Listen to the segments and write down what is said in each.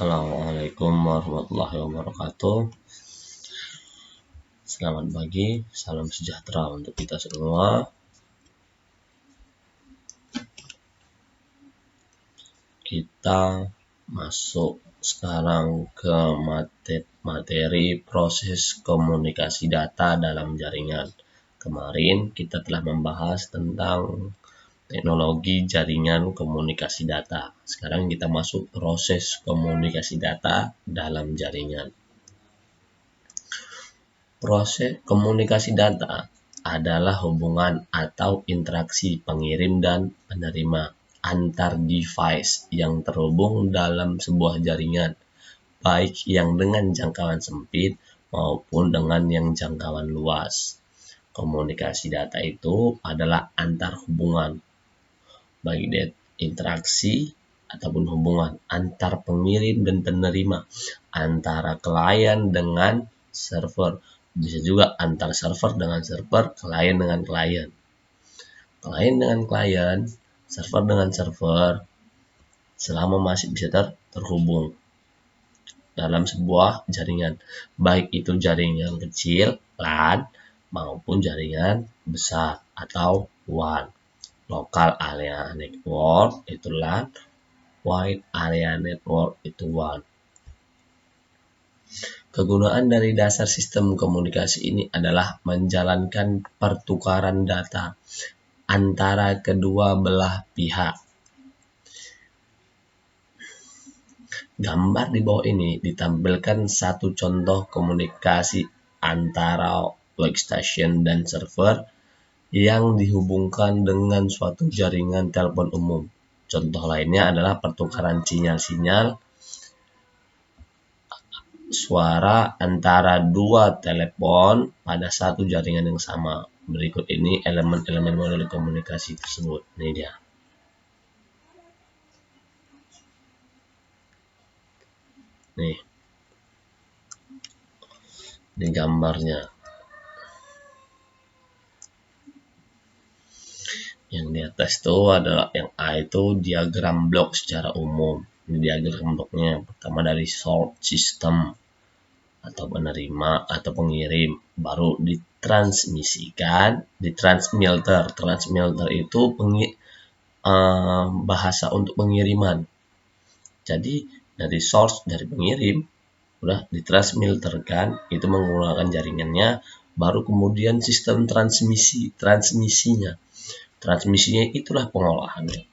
Assalamualaikum warahmatullahi wabarakatuh. Selamat pagi, salam sejahtera untuk kita semua. Kita masuk sekarang ke materi proses komunikasi data dalam jaringan. Kemarin kita telah membahas tentang teknologi jaringan komunikasi data. Sekarang kita masuk proses komunikasi data dalam jaringan. Proses komunikasi data adalah hubungan atau interaksi pengirim dan penerima antar device yang terhubung dalam sebuah jaringan, baik yang dengan jangkauan sempit maupun dengan yang jangkauan luas. Komunikasi data itu adalah antar hubungan, baik interaksi ataupun hubungan antar pengirim dan penerima, antara klien dengan server. Bisa juga antar server dengan server, klien dengan klien, klien dengan klien, server dengan server, selama masih bisa terhubung dalam sebuah jaringan, baik itu jaringan kecil LAN maupun jaringan besar atau WAN. Local Area Network itu LAN, Wide Area Network itu WAN. Kegunaan dari dasar sistem komunikasi ini adalah menjalankan pertukaran data antara kedua belah pihak. Gambar di bawah ini ditampilkan satu contoh komunikasi antara workstation dan server yang dihubungkan dengan suatu jaringan telepon umum. Contoh lainnya adalah pertukaran sinyal-sinyal suara antara dua telepon pada satu jaringan yang sama. Berikut ini elemen-elemen model komunikasi tersebut. Ini dia. Nih. Ini gambarnya. Yang di atas itu adalah yang A itu diagram blok secara umum. Ini diagram bloknya. Pertama dari source system atau penerima atau pengirim, baru ditransmisikan di transmitter. Transmitter itu bahasa untuk pengiriman. Jadi dari source, dari pengirim udah ditransmitterkan, itu menggunakan jaringannya, baru kemudian sistem transmisinya itulah pengolahannya,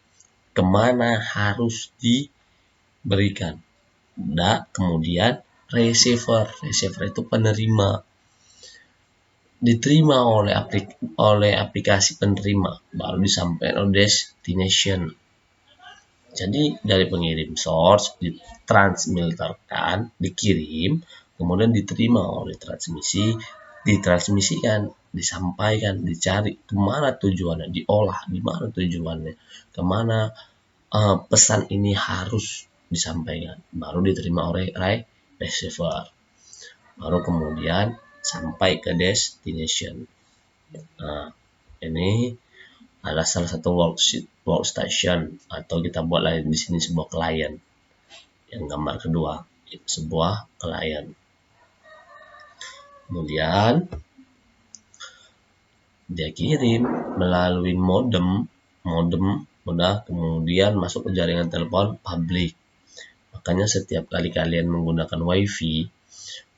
kemana harus diberikan. Dan kemudian receiver itu penerima, diterima oleh aplikasi penerima, baru disampaikan oleh destination. Jadi dari pengirim source ditransmitterkan, dikirim, kemudian diterima oleh transmisi, ditransmisikan, disampaikan, dicari kemana tujuannya, diolah di mana tujuannya, kemana pesan ini harus disampaikan, baru diterima oleh receiver, baru kemudian sampai ke destination. Nah, ini adalah salah satu workstation, atau kita buat lain di sini sebuah klien. Yang gambar kedua itu sebuah klien. Kemudian dia kirim melalui modem udah, kemudian masuk ke jaringan telepon publik. Makanya setiap kali kalian menggunakan wifi,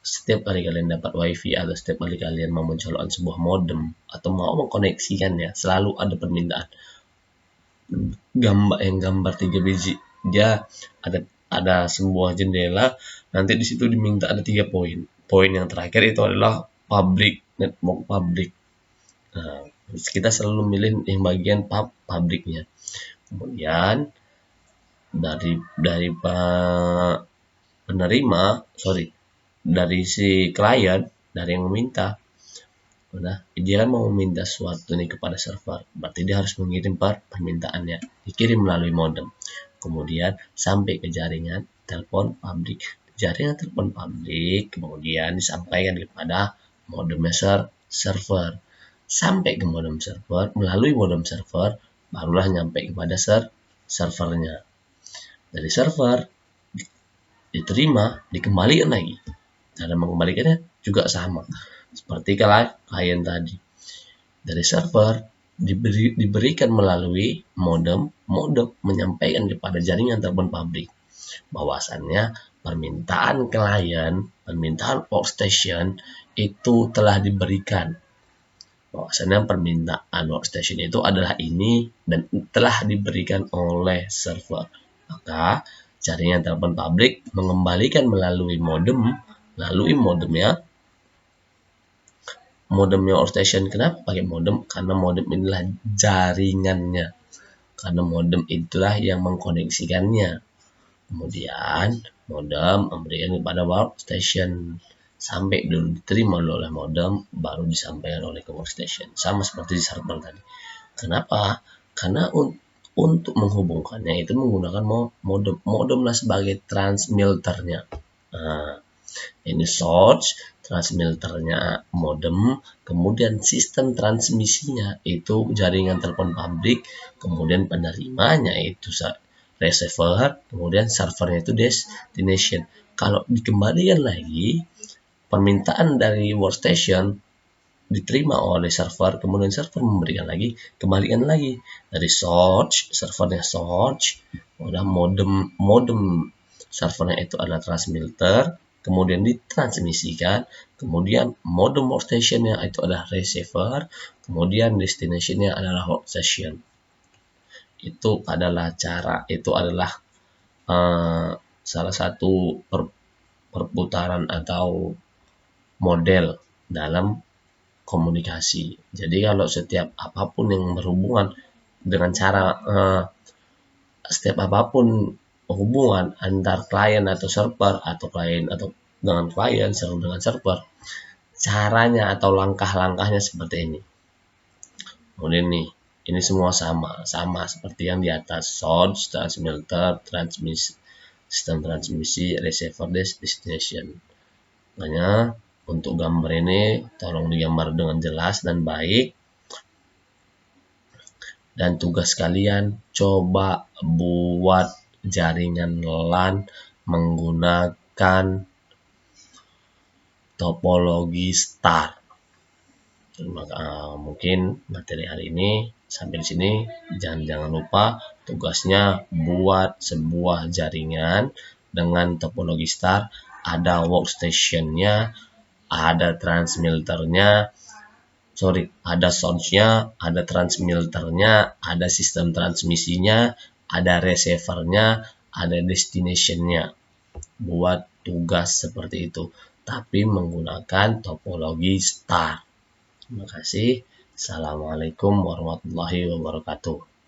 setiap kali kalian dapat wifi atau setiap kali kalian mau mencolokkan sebuah modem atau mau mengkoneksikannya, selalu ada permintaan gambar 3 biji. Dia ada sebuah jendela, nanti di situ diminta ada 3 poin. Poin yang terakhir itu adalah public, network public. Nah, kita selalu milih yang bagian publiknya. Kemudian dari penerima, dari si klien, dari yang meminta, udah, dia kan mau meminta sesuatu nih kepada server, berarti dia harus mengirim permintaannya, dikirim melalui modem, kemudian sampai ke jaringan telepon publik. Jaringan telepon publik kemudian disampaikan kepada modem server, sampai ke modem server, melalui modem server barulah nyampe kepada servernya. Dari server diterima, dikembalikan lagi. Cara mengembalikannya juga sama seperti klien tadi. Dari server diberikan melalui modem menyampaikan kepada jaringan telepon publik bahwasannya permintaan klien, permintaan workstation itu telah diberikan. Bahwasannya permintaan workstation itu adalah ini dan telah diberikan oleh server. Maka jaringan telepon publik mengembalikan melalui modemnya workstation. Kenapa pakai modem? Karena modem inilah jaringannya. Karena modem itulah yang mengkoneksikannya. Kemudian modem memberikan kepada workstation sampai dulu diterima oleh modem, baru disampaikan oleh ke workstation. Sama seperti di server tadi. Kenapa? Karena untuk menghubungkannya itu menggunakan modem. Modemlah sebagai transmitternya. Nah, ini source, transmitternya modem, kemudian sistem transmisinya itu jaringan telepon publik, kemudian penerimanya itu receiver, kemudian servernya itu destination. Kalau dikembalikan lagi, permintaan dari workstation diterima oleh server, kemudian server memberikan lagi, kembalikan lagi dari source, servernya source, udah modem servernya itu adalah transmitter, kemudian ditransmisikan, kemudian modem workstation-nya itu adalah receiver, kemudian destination-nya adalah workstation. Itu adalah salah satu perputaran atau model dalam komunikasi. Jadi kalau setiap apapun yang berhubungan dengan setiap apapun hubungan antar klien atau server, atau klien atau dengan klien, server dengan server, caranya atau langkah-langkahnya seperti ini. Kemudian ini semua sama seperti yang di atas: source, transmitter, sistem transmisi, receiver, destination. Makanya untuk gambar ini tolong digambar dengan jelas dan baik. Dan tugas kalian coba buat jaringan LAN menggunakan topologi star. Mungkin materi hari ini sampai di sini. Jangan lupa tugasnya buat sebuah jaringan dengan topologi star. Ada workstation-nya, ada transmitternya, ada source-nya, ada transmitternya, ada sistem transmisinya, ada receiver-nya, ada destination-nya. Buat tugas seperti itu, tapi menggunakan topologi star. Terima kasih. Assalamualaikum warahmatullahi wabarakatuh.